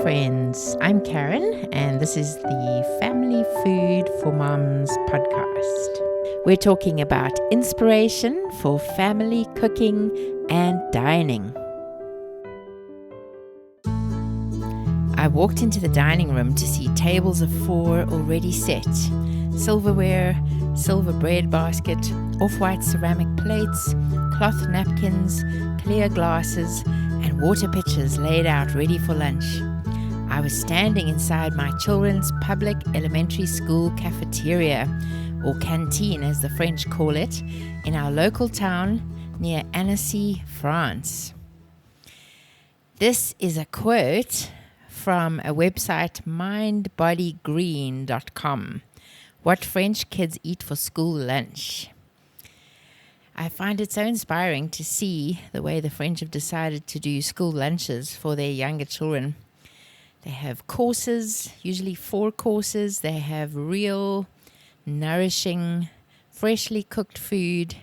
friends. I'm Karen, and this is the Family Food for Moms podcast. We're talking about inspiration for family cooking and dining. I walked into the dining room to see tables of 4 already set. Silverware, silver bread basket, off-white ceramic plates, cloth napkins, clear glasses, and water pitchers laid out ready for lunch. I was standing inside my children's public elementary school cafeteria, or canteen as the French call it, in our local town near Annecy, France. This is a quote from a website, mindbodygreen.com. What French kids eat for school lunch. I find it so inspiring to see the way the French have decided to do school lunches for their younger children. They have courses, usually 4 courses. They have real, nourishing, freshly cooked food,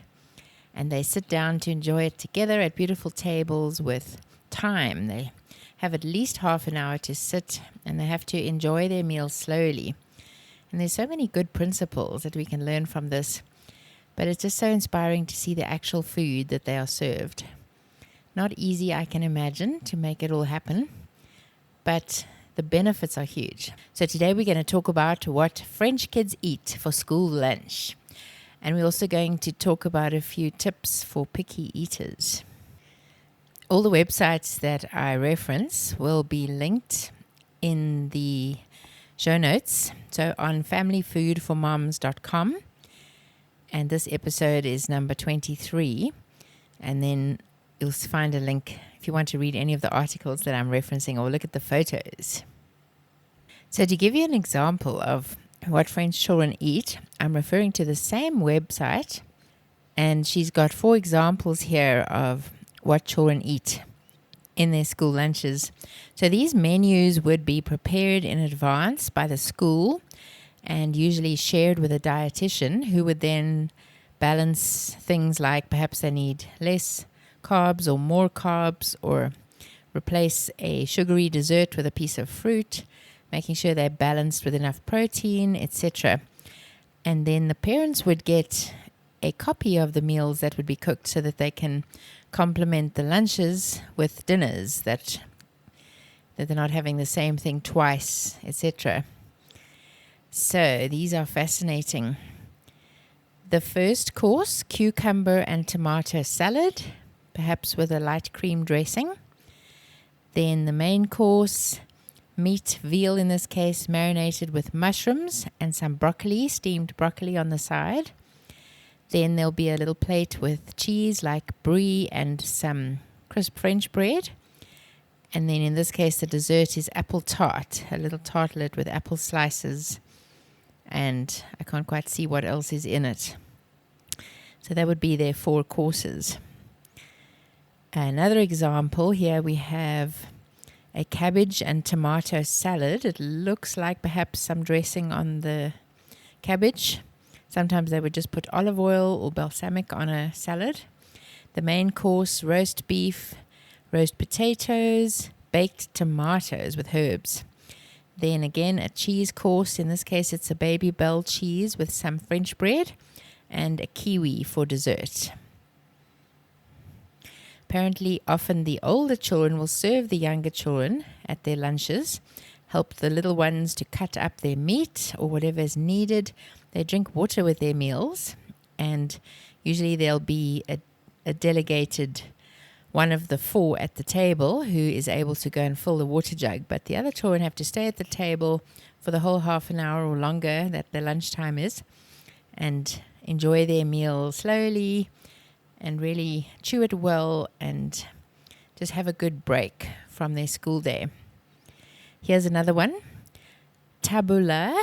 and they sit down to enjoy it together at beautiful tables with time. They have at least half an hour to sit, and they have to enjoy their meal slowly. And there's so many good principles that we can learn from this, but it's just so inspiring to see the actual food that they are served. Not easy, I can imagine, to make it all happen, but the benefits are huge. So today we're going to talk about what French kids eat for school lunch. And we're also going to talk about a few tips for picky eaters. All the websites that I reference will be linked in the show notes. So on familyfoodformoms.com. And this episode is number 23. And then you'll find a link if you want to read any of the articles that I'm referencing or look at the photos. So to give you an example of what French children eat, I'm referring to the same website, and she's got 4 examples here of what children eat in their school lunches. So these menus would be prepared in advance by the school and usually shared with a dietitian who would then balance things like perhaps they need less carbs or more carbs, or replace a sugary dessert with a piece of fruit, making sure they're balanced with enough protein, etc. And then the parents would get a copy of the meals that would be cooked so that they can complement the lunches with dinners, that they're not having the same thing twice, etc. So these are fascinating. The first course, cucumber and tomato salad, perhaps with a light cream dressing. Then the main course, meat, veal in this case, marinated with mushrooms and some broccoli, steamed broccoli on the side. Then there'll be a little plate with cheese like brie and some crisp French bread. And then in this case, the dessert is apple tart, a little tartlet with apple slices. And I can't quite see what else is in it. So that would be their 4 courses. Another example, here we have a cabbage and tomato salad. It looks like perhaps some dressing on the cabbage. Sometimes they would just put olive oil or balsamic on a salad. The main course, roast beef, roast potatoes, baked tomatoes with herbs. Then again, a cheese course. In this case, it's a Baby Bell cheese with some French bread and a kiwi for dessert. Apparently, often the older children will serve the younger children at their lunches, help the little ones to cut up their meat or whatever is needed. They drink water with their meals, and usually there'll be a delegated one of the 4 at the table who is able to go and fill the water jug, but the other children have to stay at the table for the whole half an hour or longer that their lunchtime is and enjoy their meal slowly and really chew it well and just have a good break from their school day. Here's another one. Tabbouleh,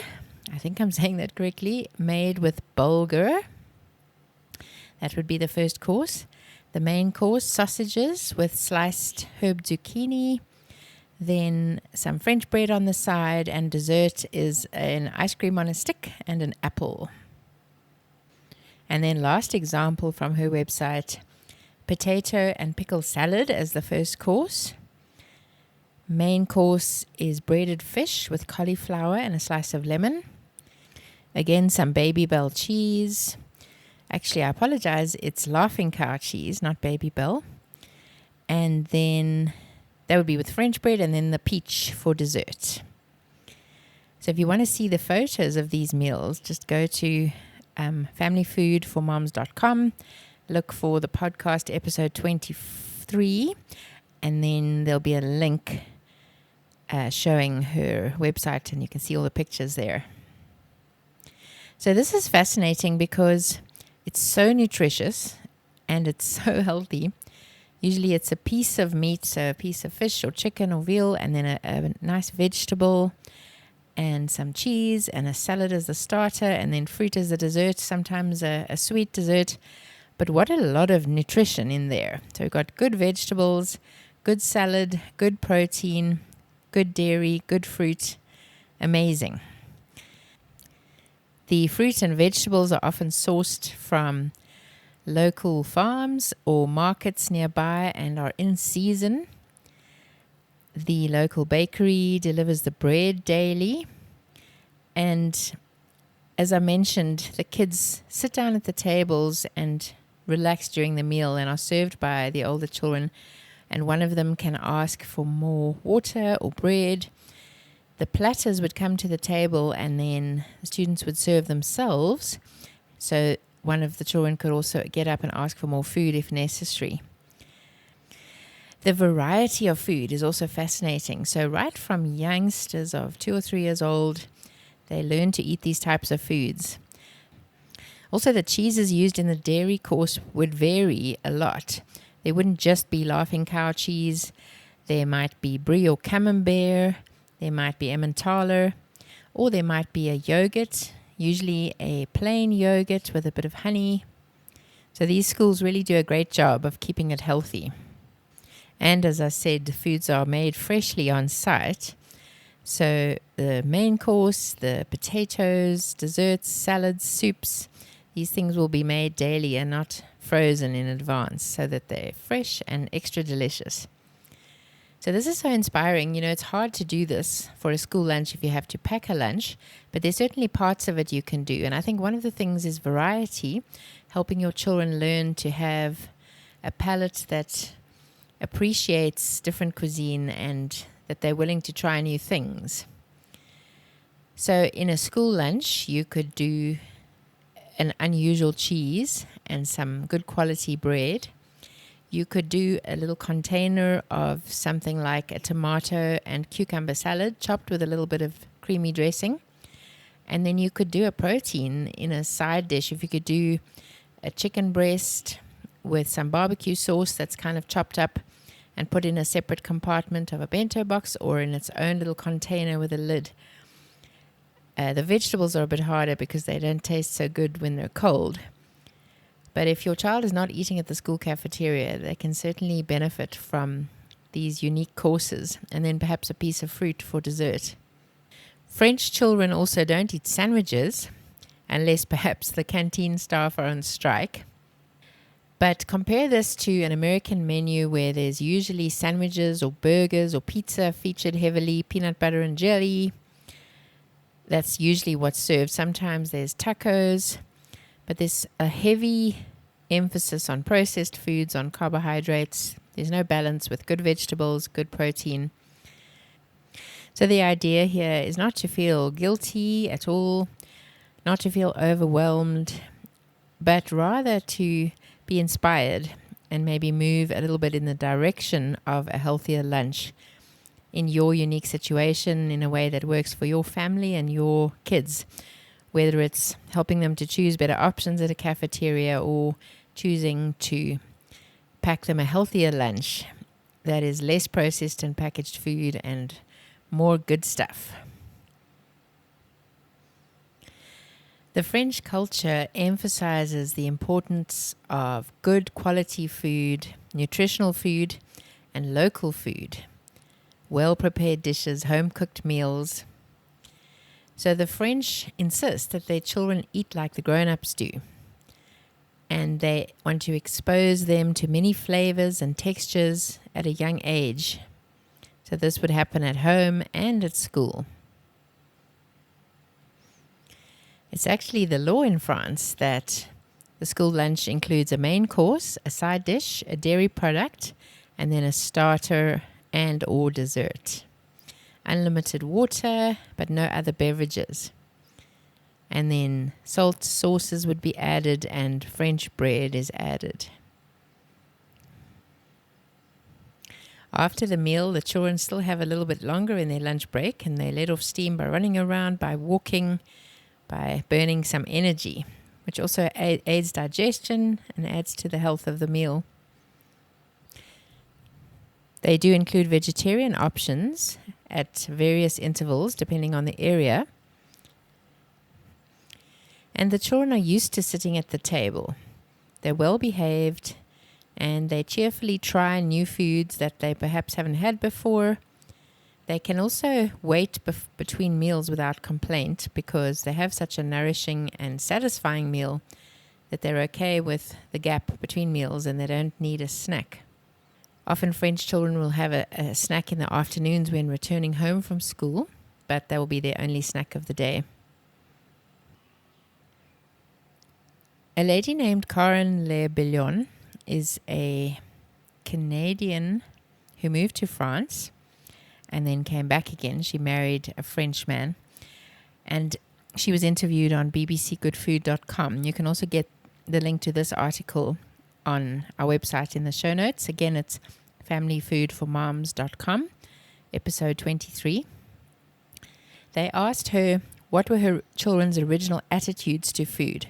I think I'm saying that correctly, made with bulgur. That would be the first course. The main course, sausages with sliced herb zucchini, then some French bread on the side, and dessert is an ice cream on a stick and an apple. And then last example from her website, potato and pickle salad as the first course. Main course is breaded fish with cauliflower and a slice of lemon. Again, some Baby Bell cheese. Actually, I apologize, it's Laughing Cow cheese, not Baby Bell. And then that would be with French bread, and then the peach for dessert. So if you want to see the photos of these meals, just go to familyfoodformoms.com, look for the podcast episode 23, and then there'll be a link showing her website, and you can see all the pictures there. So this is fascinating because it's so nutritious and it's so healthy. Usually it's a piece of meat, so a piece of fish or chicken or veal, and then a nice vegetable and some cheese and a salad as the starter, and then fruit as the dessert, sometimes a sweet dessert. But what a lot of nutrition in there. So we've got good vegetables, good salad, good protein, good dairy, good fruit. Amazing. The fruit and vegetables are often sourced from local farms or markets nearby and are in season. The local bakery delivers the bread daily. And as I mentioned, the kids sit down at the tables and relax during the meal and are served by the older children. And one of them can ask for more water or bread. The platters would come to the table and then the students would serve themselves. So one of the children could also get up and ask for more food if necessary. The variety of food is also fascinating. So right from youngsters of 2 or 3 years old, they learn to eat these types of foods. Also, the cheeses used in the dairy course would vary a lot. There wouldn't just be Laughing Cow cheese. There might be brie or camembert. There might be Emmentaler. Or there might be a yogurt, usually a plain yogurt with a bit of honey. So these schools really do a great job of keeping it healthy. And as I said, the foods are made freshly on site. So the main course, the potatoes, desserts, salads, soups, these things will be made daily and not frozen in advance so that they're fresh and extra delicious. So this is so inspiring. You know, it's hard to do this for a school lunch if you have to pack a lunch, but there's certainly parts of it you can do. And I think one of the things is variety, helping your children learn to have a palate that appreciates different cuisine and that they're willing to try new things. So in a school lunch, you could do an unusual cheese and some good quality bread. You could do a little container of something like a tomato and cucumber salad chopped with a little bit of creamy dressing. And then you could do a protein in a side dish. If you could do a chicken breast with some barbecue sauce that's kind of chopped up and put in a separate compartment of a bento box or in its own little container with a lid. The vegetables are a bit harder because they don't taste so good when they're cold. But if your child is not eating at the school cafeteria, they can certainly benefit from these unique courses, and then perhaps a piece of fruit for dessert. French children also don't eat sandwiches, unless perhaps the canteen staff are on strike. But compare this to an American menu where there's usually sandwiches or burgers or pizza featured heavily, peanut butter and jelly. That's usually what's served. Sometimes there's tacos, but there's a heavy emphasis on processed foods, on carbohydrates. There's no balance with good vegetables, good protein. So the idea here is not to feel guilty at all, not to feel overwhelmed, but rather to be inspired and maybe move a little bit in the direction of a healthier lunch in your unique situation in a way that works for your family and your kids, whether it's helping them to choose better options at a cafeteria or choosing to pack them a healthier lunch that is less processed and packaged food and more good stuff. The French culture emphasizes the importance of good quality food, nutritional food, and local food, well-prepared dishes, home-cooked meals. So the French insist that their children eat like the grown-ups do, and they want to expose them to many flavors and textures at a young age. So So this would happen at home and at school. It's actually the law in France that the school lunch includes a main course, a side dish, a dairy product, and then a starter and or dessert. Unlimited water, but no other beverages. And then salt sauces would be added and French bread is added. After the meal, the children still have a little bit longer in their lunch break, and they let off steam by running around, by walking, by burning some energy, which also aids digestion and adds to the health of the meal. They do include vegetarian options at various intervals depending on the area. And the children are used to sitting at the table. They're well behaved and they cheerfully try new foods that they perhaps haven't had before. They can also wait between meals without complaint because they have such a nourishing and satisfying meal that they're okay with the gap between meals and they don't need a snack. Often French children will have a snack in the afternoons when returning home from school, but that will be their only snack of the day. A lady named Karen Le Billon is a Canadian who moved to France and then came back again. She married a French man and she was interviewed on bbcgoodfood.com. You can also get the link to this article on our website in the show notes. Again, it's familyfoodformoms.com, episode 23. They asked her what were her children's original attitudes to food.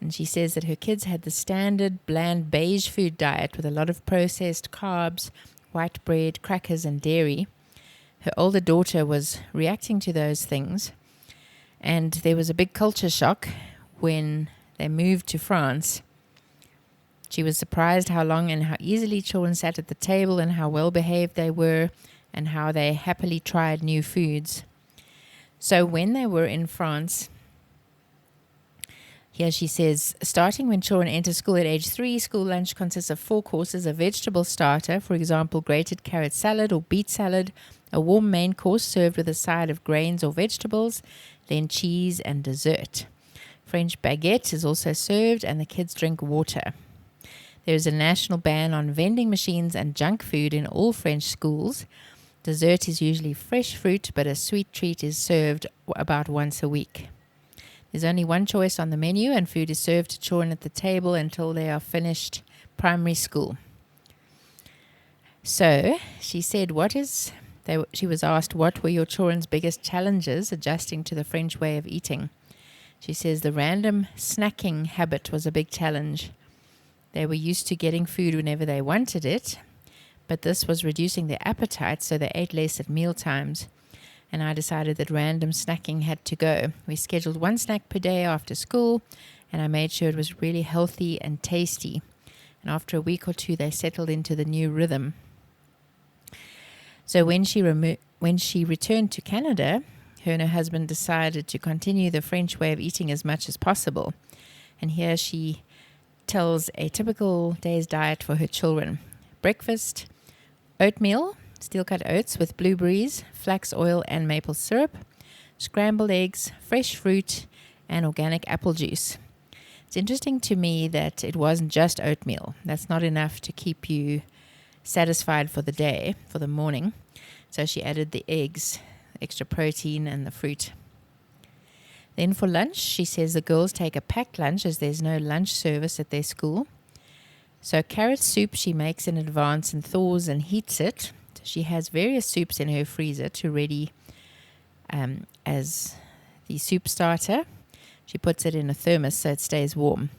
And she says that her kids had the standard bland beige food diet with a lot of processed carbs, white bread, crackers and dairy. Her older daughter was reacting to those things. And there was a big culture shock when they moved to France. She was surprised how long and how easily children sat at the table and how well behaved they were and how they happily tried new foods. So when they were in France, here she says, starting when children enter school at age 3, school lunch consists of 4 courses, a vegetable starter, for example, grated carrot salad or beet salad, a warm main course served with a side of grains or vegetables, then cheese and dessert. French baguette is also served and the kids drink water. There is a national ban on vending machines and junk food in all French schools. Dessert is usually fresh fruit, but a sweet treat is served about once a week. There's only one choice on the menu, and food is served to children at the table until they are finished primary school. So she said, she was asked, what were your children's biggest challenges adjusting to the French way of eating? She says the random snacking habit was a big challenge. They were used to getting food whenever they wanted it, but this was reducing their appetite, so they ate less at meal times. And I decided that random snacking had to go. We scheduled 1 snack per day after school, and I made sure it was really healthy and tasty. And after a week or 2, they settled into the new rhythm. So when she returned to Canada, her and her husband decided to continue the French way of eating as much as possible. And here she tells a typical day's diet for her children. Breakfast, oatmeal, steel-cut oats with blueberries, flax oil and maple syrup, scrambled eggs, fresh fruit, and organic apple juice. It's interesting to me that it wasn't just oatmeal. That's not enough to keep you satisfied for the day, for the morning. So she added the eggs, extra protein, and the fruit. Then for lunch, she says the girls take a packed lunch as there's no lunch service at their school. So carrot soup she makes in advance and thaws and heats it. So she has various soups in her freezer to ready as the soup starter. She puts it in a thermos so it stays warm.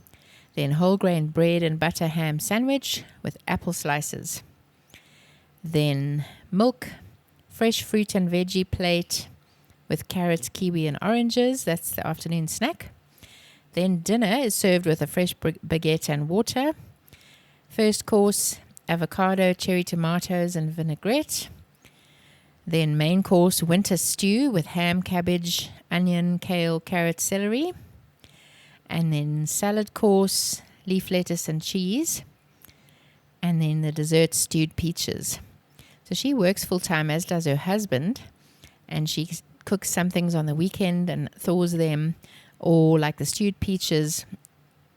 Then whole grain bread and butter ham sandwich with apple slices. Then milk, fresh fruit and veggie plate with carrots, kiwi and oranges. That's the afternoon snack. Then dinner is served with a fresh baguette and water. First course, avocado, cherry tomatoes and vinaigrette. Then main course, winter stew with ham, cabbage, onion, kale, carrot, celery. And then salad course, leaf lettuce and cheese. And then the dessert, stewed peaches. So she works full-time, as does her husband, and she cooks some things on the weekend and thaws them, or like the stewed peaches,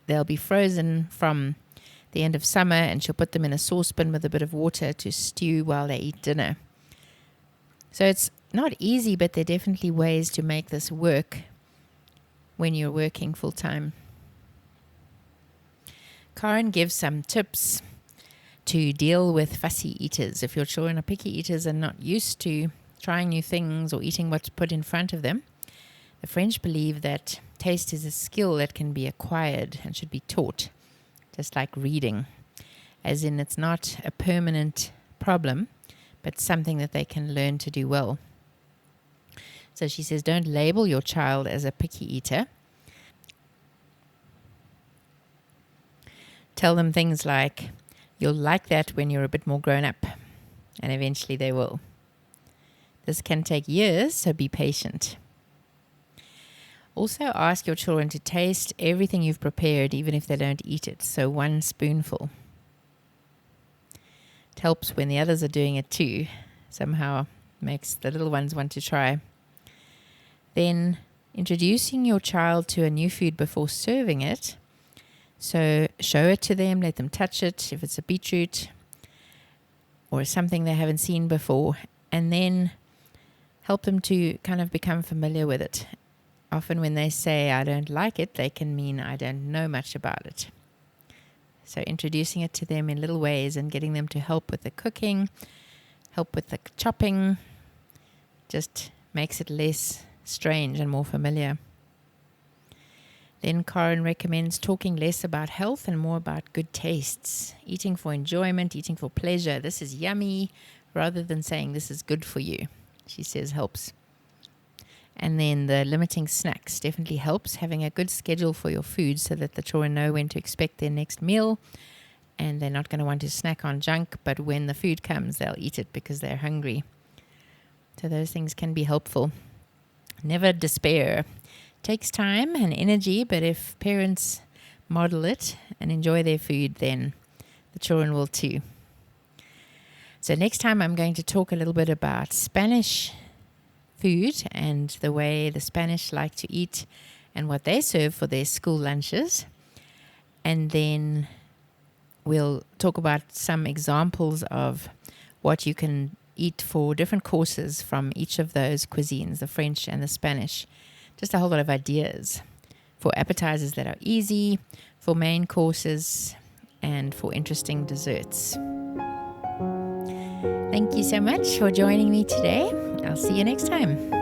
they'll be frozen from the end of summer, and she'll put them in a saucepan with a bit of water to stew while they eat dinner. So it's not easy, but there are definitely ways to make this work when you're working full-time. Karen gives some tips to deal with fussy eaters. If your children are picky eaters and not used to trying new things or eating what's put in front of them, the French believe that taste is a skill that can be acquired and should be taught, just like reading, as in it's not a permanent problem, but something that they can learn to do well. So she says, don't label your child as a picky eater. Tell them things like, you'll like that when you're a bit more grown up, and eventually they will. This can take years, so be patient. Also ask your children to taste everything you've prepared, even if they don't eat it. So 1 spoonful. It helps when the others are doing it too. Somehow makes the little ones want to try. Then introducing your child to a new food before serving it. So show it to them, let them touch it, if it's a beetroot or something they haven't seen before, and then help them to kind of become familiar with it. Often when they say, I don't like it, they can mean I don't know much about it. So introducing it to them in little ways and getting them to help with the cooking, help with the chopping, just makes it less strange and more familiar. Then Karen recommends talking less about health and more about good tastes. Eating for enjoyment, eating for pleasure. This is yummy, rather than saying this is good for you. She says helps. And then the limiting snacks definitely helps. Having a good schedule for your food so that the children know when to expect their next meal. And they're not going to want to snack on junk, but when the food comes, they'll eat it because they're hungry. So those things can be helpful. Never despair. Takes time and energy, but if parents model it and enjoy their food, then the children will too. So next time I'm going to talk a little bit about Spanish food and the way the Spanish like to eat and what they serve for their school lunches. And then we'll talk about some examples of what you can eat for different courses from each of those cuisines, the French and the Spanish. Just a whole lot of ideas for appetizers that are easy, for main courses, and for interesting desserts. Thank you so much for joining me today. I'll see you next time.